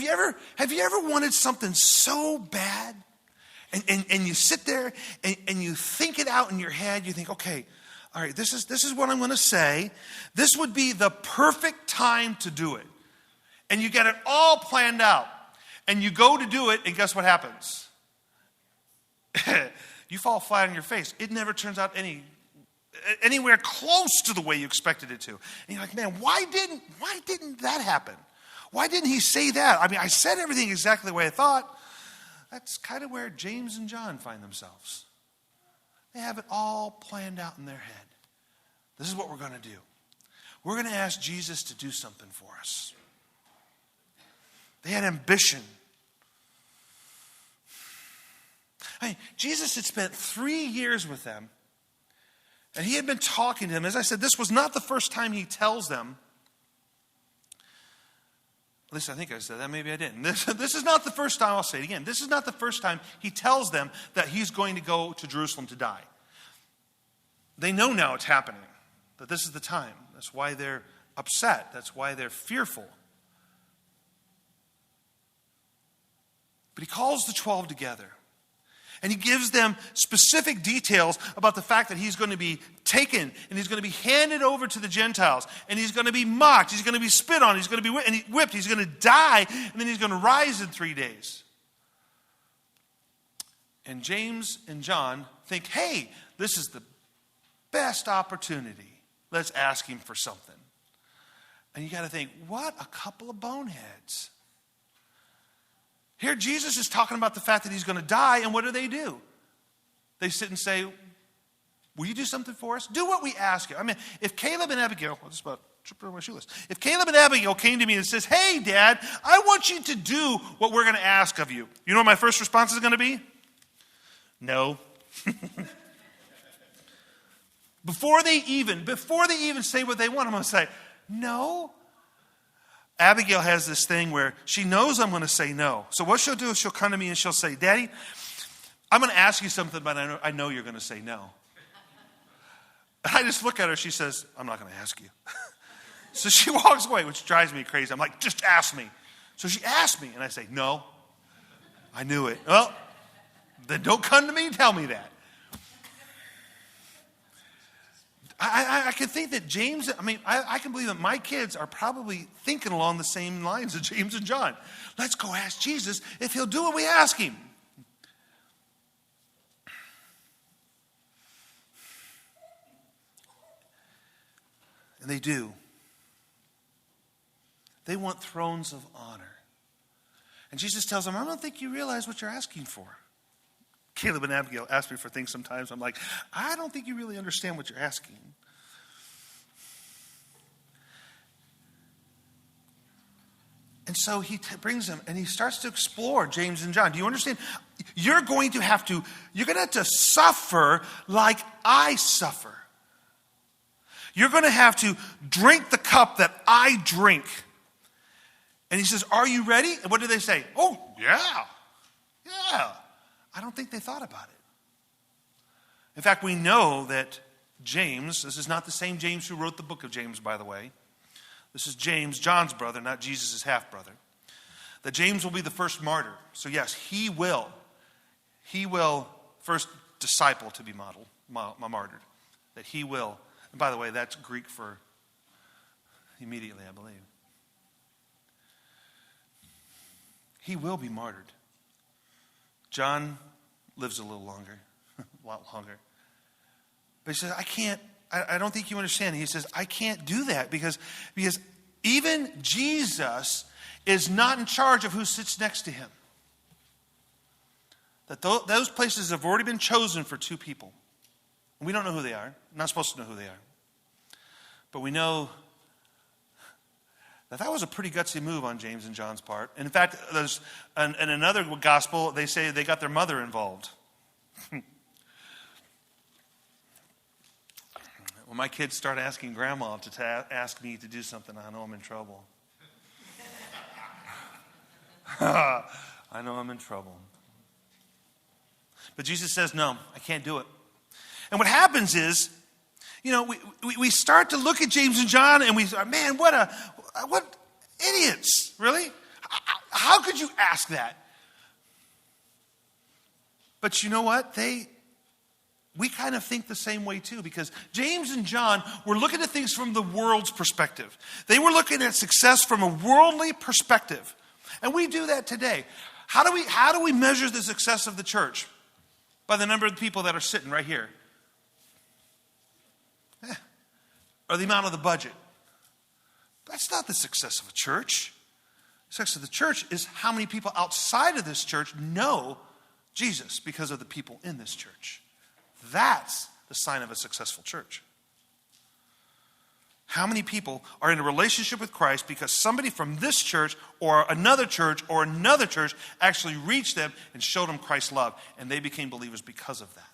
Have you ever wanted something so bad? And you sit there and you think it out in your head. You think, okay, all right, this is what I'm going to say. This would be the perfect time to do it. And you get it all planned out. And you go to do it, and guess what happens? You fall flat on your face. It never turns out anywhere close to the way you expected it to. And you're like, man, why didn't that happen? Why didn't he say that? I mean, I said everything exactly the way I thought. That's kind of where James and John find themselves. They have it all planned out in their head. This is what we're going to do. We're going to ask Jesus to do something for us. They had ambition. I mean, Jesus had spent 3 years with them. And he had been talking to them. As I said, this was not the first time he tells them. At least I think I said that. Maybe I didn't. This is not the first time. I'll say it again. This is not the first time he tells them that he's going to go to Jerusalem to die. They know now it's happening. That this is the time. That's why they're upset. That's why they're fearful. But he calls the 12 together. And he gives them specific details about the fact that he's going to be taken and he's going to be handed over to the Gentiles. And he's going to be mocked. He's going to be spit on. He's going to be whipped. He's going to die. And then he's going to rise in 3 days. And James and John think, hey, this is the best opportunity. Let's ask him for something. And you got to think, what a couple of boneheads. Here Jesus is talking about the fact that he's going to die, and what do? They sit and say, will you do something for us? Do what we ask you. I mean, if Caleb and Abigail, I'll just about trip over my shoelace. If Caleb and Abigail came to me and says, hey, Dad, I want you to do what we're going to ask of you. You know what my first response is going to be? No. Before they even say what they want, I'm going to say, no. Abigail has this thing where she knows I'm going to say no. So what she'll do is she'll come to me and she'll say, Daddy, I'm going to ask you something, but I know you're going to say no. I just look at her. She says, I'm not going to ask you. So she walks away, which drives me crazy. I'm like, just ask me. So she asked me, and I say, no. I knew it. Well, then don't come to me and tell me that. I can think that James, I can believe that my kids are probably thinking along the same lines as James and John. Let's go ask Jesus if he'll do what we ask him. And they do. They want thrones of honor. And Jesus tells them, I don't think you realize what you're asking for. Caleb and Abigail ask me for things sometimes. I'm like, I don't think you really understand what you're asking. And so he brings them and he starts to explore James and John. Do you understand? You're going to have to suffer like I suffer. You're going to have to drink the cup that I drink. And he says, are you ready? And what do they say? Oh, yeah. Yeah. I don't think they thought about it. In fact, we know that James, this is not the same James who wrote the book of James, by the way. This is James, John's brother, not Jesus' half-brother. That James will be the first martyr. So yes, he will first disciple to be martyred. That he will. And by the way, that's Greek for immediately, I believe. He will be martyred. John lives a little longer, a lot longer. But he says, I don't think you understand. He says, I can't do that because even Jesus is not in charge of who sits next to him. That those places have already been chosen for two people. And we don't know who they are. We're not supposed to know who they are. But we know that was a pretty gutsy move on James and John's part. And in fact, there's in another gospel, they say they got their mother involved. When my kids start asking grandma to ask me to do something, I know I'm in trouble. I know I'm in trouble. But Jesus says, no, I can't do it. And what happens is, we start to look at James and John and we say, man, what idiots, really? How could you ask that? But you know what? We kind of think the same way too, because James and John were looking at things from the world's perspective. They were looking at success from a worldly perspective. And we do that today. How do we measure the success of the church? By the number of people that are sitting right here. Or the amount of the budget. That's not the success of a church. The success of the church is how many people outside of this church know Jesus because of the people in this church. That's the sign of a successful church. How many people are in a relationship with Christ because somebody from this church or another church actually reached them and showed them Christ's love, and they became believers because of that.